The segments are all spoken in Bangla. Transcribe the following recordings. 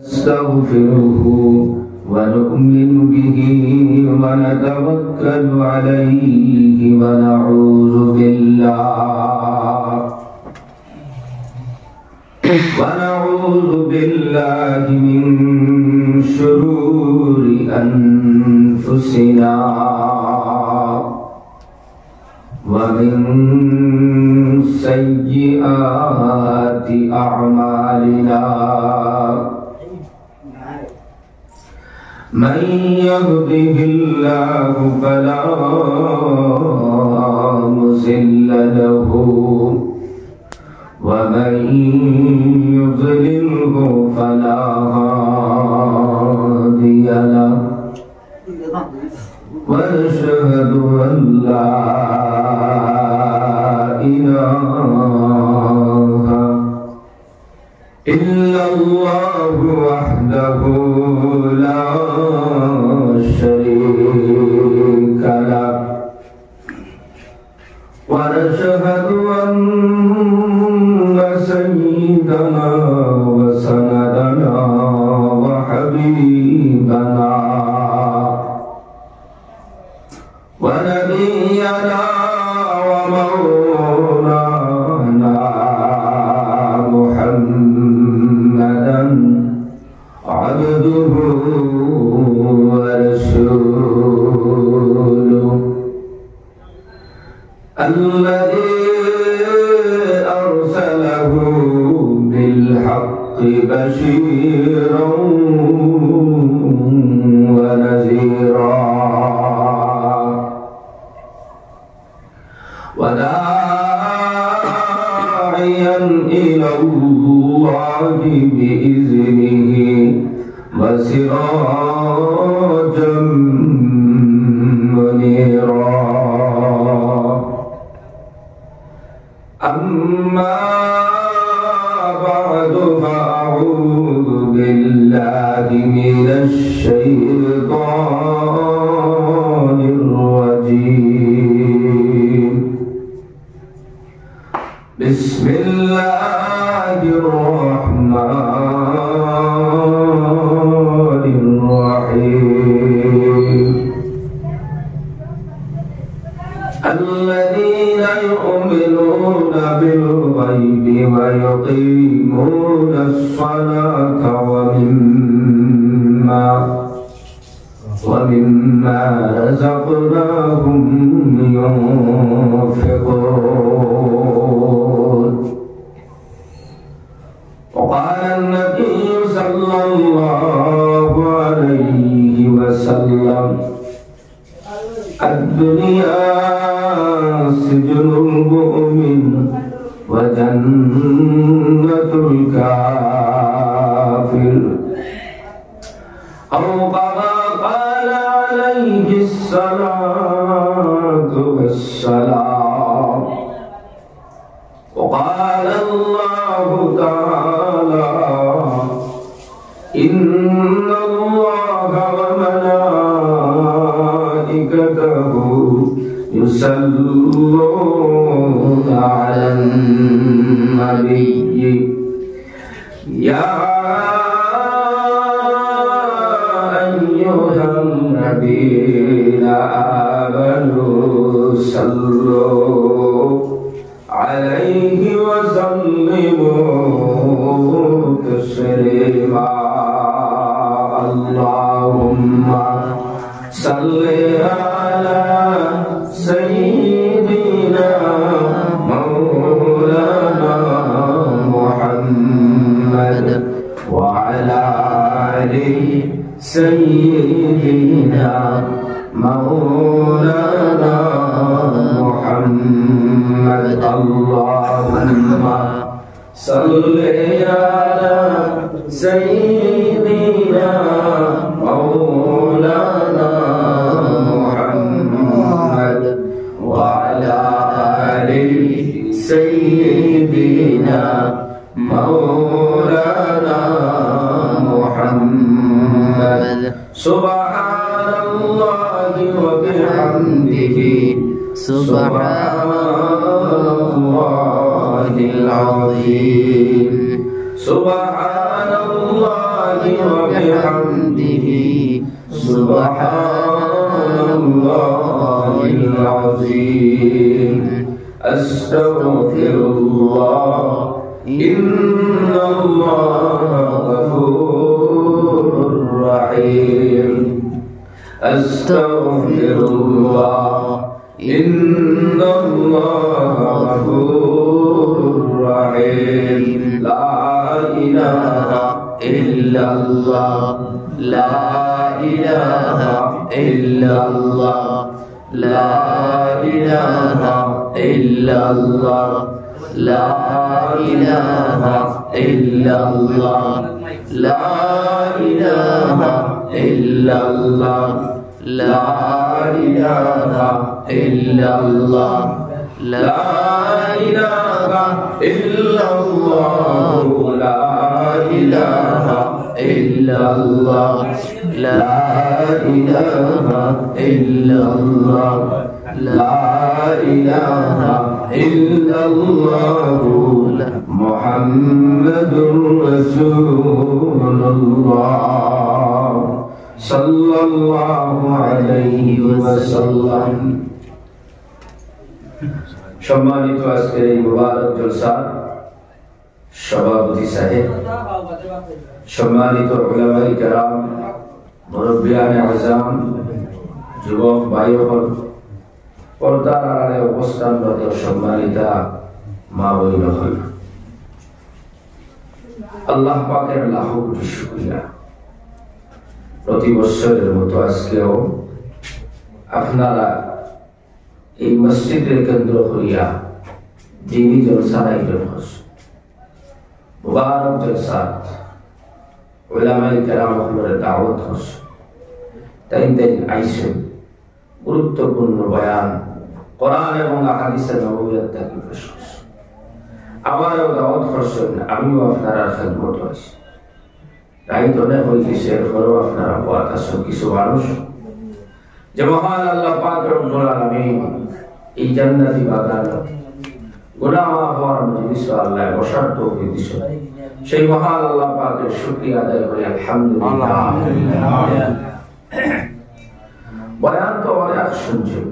نستغفره ونؤمن به ونتوكل عليه ونعوذ بالله من شرور أنفسنا ومن سيئات أعمالنا من يهده الله فلا مضل له ومن يضلله فلا هادي له ونشهد أن لا إله إلا الله وحده لا شريك له ونشهد أن سيدنا وسندنا وحبيبنا ونبينا ومولانا محمدا عبده ورسوله الذي أرسله بالحق بشيرا ونذيرا وداعيا إلى الله بإذنه وسراجا منيرا أما بعد فأعوذ بالله من الشيطان الرجيم بسم الله الرحمن الرحيم الذين يؤمنون بالغيب ويقيمون الصلاة ومما رزقناهم ينفقون وقال النبي صلى الله عليه وسلم الدنيا سجن المؤمن وجنة الكافر أو كما قال عليه الصلاة والسلام وقال الله تعالى إن الله وملائكته يصلون على النبي يا أيها الذين آمنوا صلوا عليه وسلموا تسليما اللهم صل على سيدنا مولانا محمد وعلى آل سيدنا مولانا محمد اللهم صل على سيدنا مولانا محمد وعلى آل سيدنا مولانا محمد سبحان الله وبحمده سبحان الله العظيم سبحان الله وبحمده سبحان الله العظيم أستغفر الله إن الله غفور رحيم أستغفر الله إن الله غفور رحيم لا إله إلا الله لا إله إلا الله لا إله إلا الله لا إله إلا الله لا إله إلا الله لا إله إلا الله لا إله إلا الله لا إله إلا الله لا إله إلا الله لا إله إلا الله محمد رسول الله صلى الله عليه وسلم সম্মানিত আজকের এই মুবারক জলসার সভাপতি সাহেব, সম্মানিত উলামায়ে কেরাম, মুরব্বিয়ানে আযম, যুবক ভাইসকল, পর্দার আড়ালে অবস্থানরত সম্মানিতা মা বোনেরা, আল্লাহ পাকের লাখ কোটি শুকরিয়া। প্রতি বছরের মতো আজকেও আপনারা এই মসজিদের কেন্দ্র করিয়া দিনী জলসার আয়োজন করছেন। মুবারক জলসা উলামায়ে কেরামের দাওয়াত করছেন, তাই আইসেন গুরুত্বপূর্ণ বয়ান কোরআন এবং হাদিসের নবুয়ত থেকে পেশ করছেন। আমারও দাওয়াত করছেন, আমিও আপনারা খেদমত আছি। তাই ধরে হইতেছে, এরপরও আপনারা বাত আছেন কিছু মানুষ যে মহান আল্লাহ পাক রব্বুল আলামিন এই জান্নাতি বাগান গুনাহ মাফ হওয়ার মজলিস আল্লাহ বসার তৌফিক দিয়েছেন। সেই মহান আল্লাহ পাকের শুকরিয়া আদায় করি আলহামদুলিল্লাহ। বয়ান তো অনেক শুনছেন,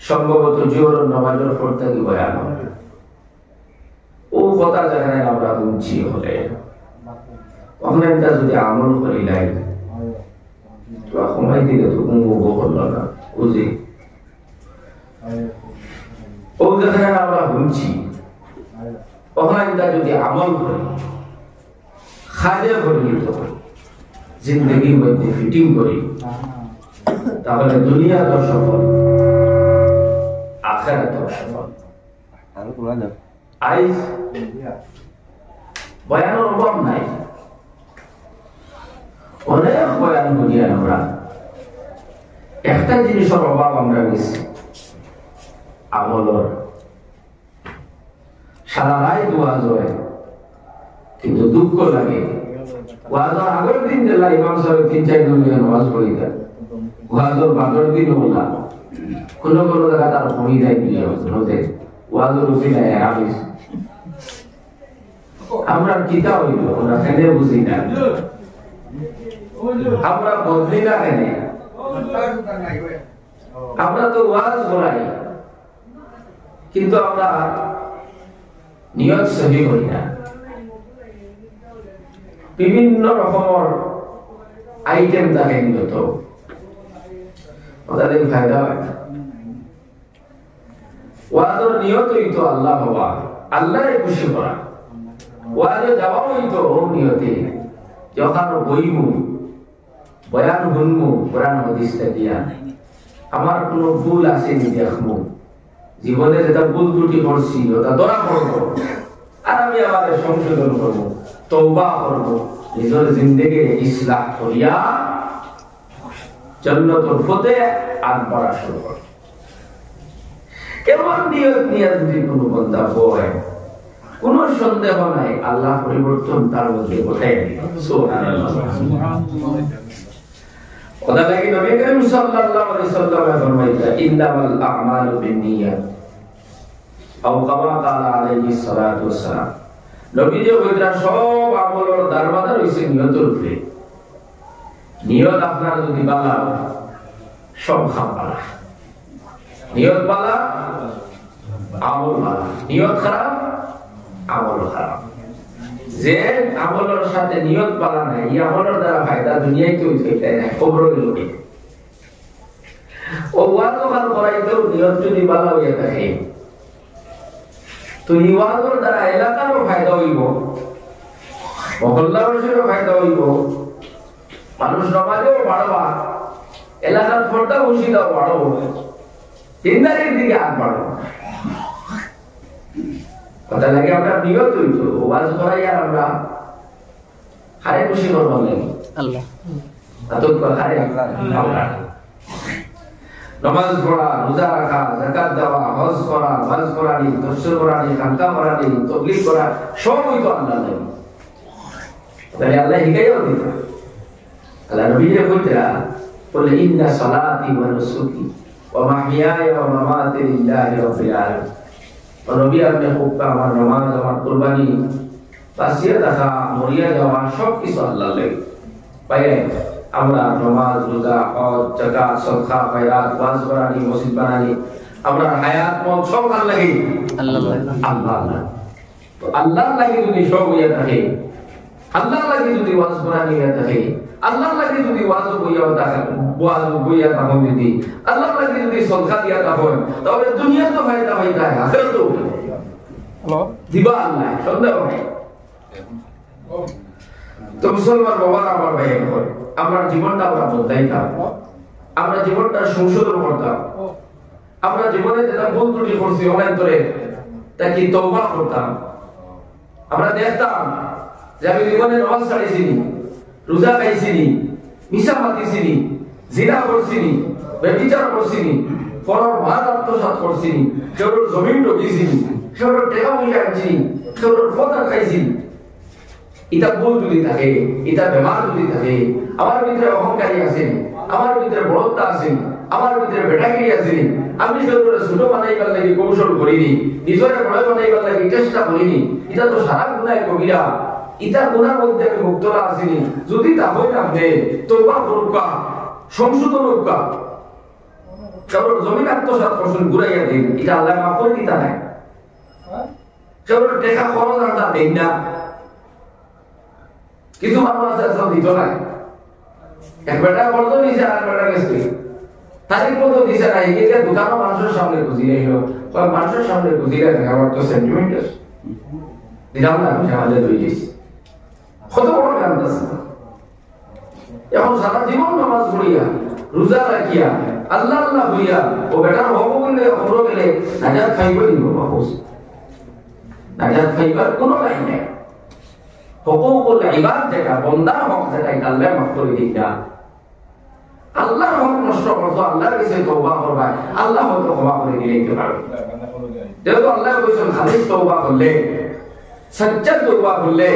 সম্ভবত জোহর নামাজের পর থেকে বয়ান হবে। ও কথা যেখানে আমরা বুঝছি হলে ওখানে যদি আমল করি নাই সময় দিলে তো কোনো করলো না বুঝি। ও যেখানে আমরা বুঝছি ওখানে যদি আমল করি, খাজে পরিণত করি, জিন্দগির মধ্যে ফিটিং করি, তাহলে দুনিয়া তো সফল, আখিরাত তো সফল। আইজ বয়ানের অভাব নাই, অনেক বয়ান করি আমরা। একটা জিনিসের অভাব আমরা গেছি, আমলের। সারা রাত ওয়াজ হয়, কিন্তু দুঃখ লাগে ওয়াজের আগের দিন জেলা ইমাম সাহেব 3-4 জন ওয়াজ করি দেন, ওয়াজের বাদর দিন হলা কোন কোন জায়গা তার কমি যায় দিয়ে ওয়াজের উচিলায় আমিস আমরা কিতা হইল ওরা কেন বুঝি না, আমরা বদলি না কেন, আমরা তো ওয়াজ করাই কিন্তু আমরা নিয়ত সহি করি না। বিভিন্ন রকমের আইটেম থাকে নিয়ত, ওদের ফায়দা হয় না। ওয়াজের নিয়তই তো আল্লাহ হওয়া, আল্লাহরে খুশি করা। ওয়াজে যাওয়া হইতো নিয়তে যখন বইমু বয়ান শুনমু কোরআন হাদিস দিয়া, আমার কোন ভুল আছে নি দেখমু, জীবনে যেটা ভুল ত্রুটি করছি ওটা ধরা পড়ব, আর আমি আমাদের সংশোধন করব, তওবা করব, নিজের জিন্দেগি ইসলাহ করিয়া জান্নাতুল পথে আগবাড়া শুরু করব। এমন নিয়ত নিয়ে যদি কোনো বান্দা হয়, কোন সন্দেহ নাই আল্লাহ পরিবর্তন তার মধ্যে ঘটায় দিবেন। সুবহানাল্লাহ। কথা লাগি নবী করিম সাল্লাল্লাহু আলাইহি ওয়াসাল্লাম ফরমাইলেন ইন্নামাল আ'মালু বিন্নিয়াত আও কামা ক্বালা আলাইহি সাল্লাতু ওয়াসসালাম, নবী যে কইরা সব আমলের দারবাদার হইছে নিয়তের উপরে। নিয়ত আপনার যদি বালা সব খাম বালা, নিয়ত বালা আমল বালা, নিয়ত খারাপ আমল খারাপ। যে আমলের সাথে নিয়ত বালা নাই, এই আমলের দ্বারা ফায়দা দুনিয়ায় কেউ চাইতে নাই, কবরে লোকে ও ওয়াজ করাইতেও নিয়ত যদি বালা হইয়া থাকে তো এই ওয়াজের দ্বারা এলাকারও ফায়দা হইব, মহল্লাবাসীরও ফায়দা হইব, মানুষ সমাজেও বাড়বা, এলাকার ফর্দা বসিদাও বাড়ব, চিন্তারির দিকে আগ বাড়ব। কথা লাগে আমরা নিয়ত হইতো ওয়াজ করাই আর আমরা হারে খুশি করবার লাগে আল্লাহ হারে আল্লাহ। নামাজ পড়া, রোজা রাখা, যাকাত দেওয়া, হজ করা, ওয়াজ করানি, তাফসীর করানি, খানকা করানি, তাবলীগ করা সব হইতো আল্লাহ লাগে। তাহলে আল্লাহ হিকাইও দিত। আল্লাহ নবীকে কইরা বলে ইন্না সালাতি ওয়া নুসুকি ওয়া মাহইয়ায়া ওয়া মামাতি লিল্লাহি রাব্বিল আলামিন। নবী আপনি হুক্কা আমার নামাজ, আমার কুরবানি, বাসিয়া দেখা, মরিয়া যাওয়া সব কিছু আল্লাহ লাগে। পাইয়ে আমরা নামাজ, রোজা, হজ, যাকাত, সাদকা, খায়রাত, ওয়াজ করানি, মসজিদ বানানি, আমরা হায়াত মত সব আল্লাহ লাগে। আল্লাহ আল্লাহ তো আল্লাহ লাগে যদি সব হইয়া থাকে, আল্লাহ লাগে যদি ওয়াজ করানি হইয়া থাকে, আল্লাহ লাগে যদি ওয়াজ বইয়া থাকে, ওয়াজ বইয়া থাকে যদি, আল্লাহ লাগে যদি সাদকা দিয়া থাকে, তাহলে দুনিয়া তো ফায়দা হইতা হয়, আখিরাত তো হ্যালো দিবা আল্লাহ, সন্দেহ নাই। তো মুসলমান বাবারা আমার ভাই করে আমরা জীবনটা আমরা বদলাইতাম, আমরা জীবনটা সংশোধন করতাম, আমরা জীবনে যেটা ভুল ত্রুটি করছি অনেক ধরে তা কি তওবা করতাম। আমরা দেখতাম যে আমি জীবনে নামাজ ছাড়িছিনি, রোজা খাইছিনি, মিশা মাতিছিনি, জিনা করছিনি, ব্যভিচার করছিনি, পরের মাল আত্মসাৎ করছিনি, কেউর জমিন ঢুকিয়েছিনি, কেউর টাকা পয়সা আনছিনি, কেউর ফতা খাইছিনি। এটা ভুল যদি থাকে, এটা বেমার যদি থাকে, আমার ভিতরে অহংকারী আছেন, আমার ভিতরে বড়ত্ব আছেন, আমার ভিতরে বেটাগিরি আছেন, আমি সেগুলো ছোট বানাইবার লাগি কৌশল করিনি, নিজের বড় বানাইবার লাগি চেষ্টা করিনি, এটা তো সারা গুনায় কবিরা। ইটা গুনার মধ্যে আমি মুক্ত না আসিনি। যদি তা হয় না আপনি তওবা করুকা, সংশোধন করুকা, কেবল জমিন আত্মসাৎ করছেন ঘুরাইয়া দিন, এটা আল্লাহ মাফ করে দিতা নাই। কেবল টাকা খরচ আনটা দেন না, কিছু মানুষ আছে দিত নাই, এক বেটা বলতো দিছে আর বেটা গেছে তারিখ মতো দিছে নাই, এটা দোকানও মানুষের সামনে বুঝিয়ে এলো, মানুষের সামনে বুঝিয়ে আমার তো সেন্টিমেন্ট আছে দিলাম না, আমি আমাদের লই গেছি কত বড় গান আছে। এখন সারা জীবন নামাজ পড়িয়া, রোজা রাখিয়া, আল্লাহ আল্লাহ হইয়া ও বেটার হব বলে হলো গেলে নাজাত খাইব দিব বাবু, নাজাত খাইবার কোনো লাইন নেই। হুকুকুল ইবাদ যেটা বান্দার হক, যেটা আল্লাহ মাফ করে দিতা। আল্লাহর হক নষ্ট করছো, আল্লাহর কাছে তওবা করবা, আল্লাহ হয়তো ক্ষমা করে দিতে পারবে। যেহেতু আল্লাহ কইছেন খালিস তওবা করলে, সচ্চা তওবা করলে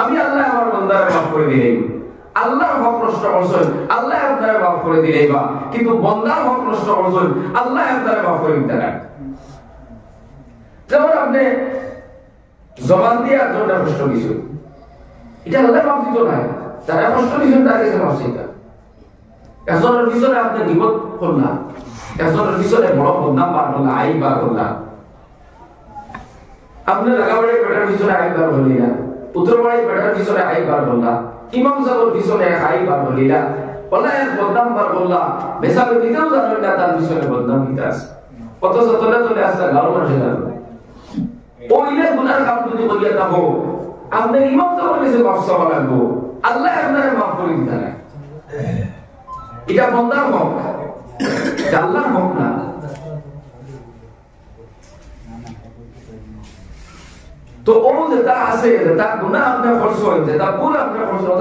আমি আল্লাহ আমার বান্দার মাফ করে দিই। আল্লাহর হক নষ্ট করছেন, আল্লাহ আপনার মাফ করে দিলেবা, কিন্তু বান্দার হক নষ্ট করছেন, আল্লাহ আপনার মাফ করে দিতে না। যেমন আপনি জবান দিয়ে একজনটা কষ্ট দিয়েছেন, এটা আল্লাহ মাফ দিত না, যারা কষ্ট দিয়েছেন তার কাছে মাফ চাইতা। একজনের পিছনে আপনি বিপদ করলাম, একজনের পিছনে বড় বদনাম বার করলাম, আই বার করলাম, আপনি লাগাবাড়ি বেটার পিছনে আই বার হলিলা, উত্তরবাড়ি বেটার পিছনে আই বার করলাম, ইমাম সাহেবের পিছনে আই বার হলিলা, বলা এক বদনাম বার করলাম, বেসাবে দিতেও জানেন না তার পিছনে বদনাম দিতে আছে, অথচ তলে তলে আসতে গাঁর মানুষে জানবে। ওইলে গুনার কাম যদি করিয়া থাকো, আপনি ইমাম সাহেবের কাছে মাফ চাওয়া লাগবো, আল্লাহ আপনারে মাফ করে দিতে না। এটা বান্দার হক, আল্লাহর হক না। তো ও যেটা আছে, যেটা গুনাহ আপনার করছেন, যেটা ভুল আপনার করছেন,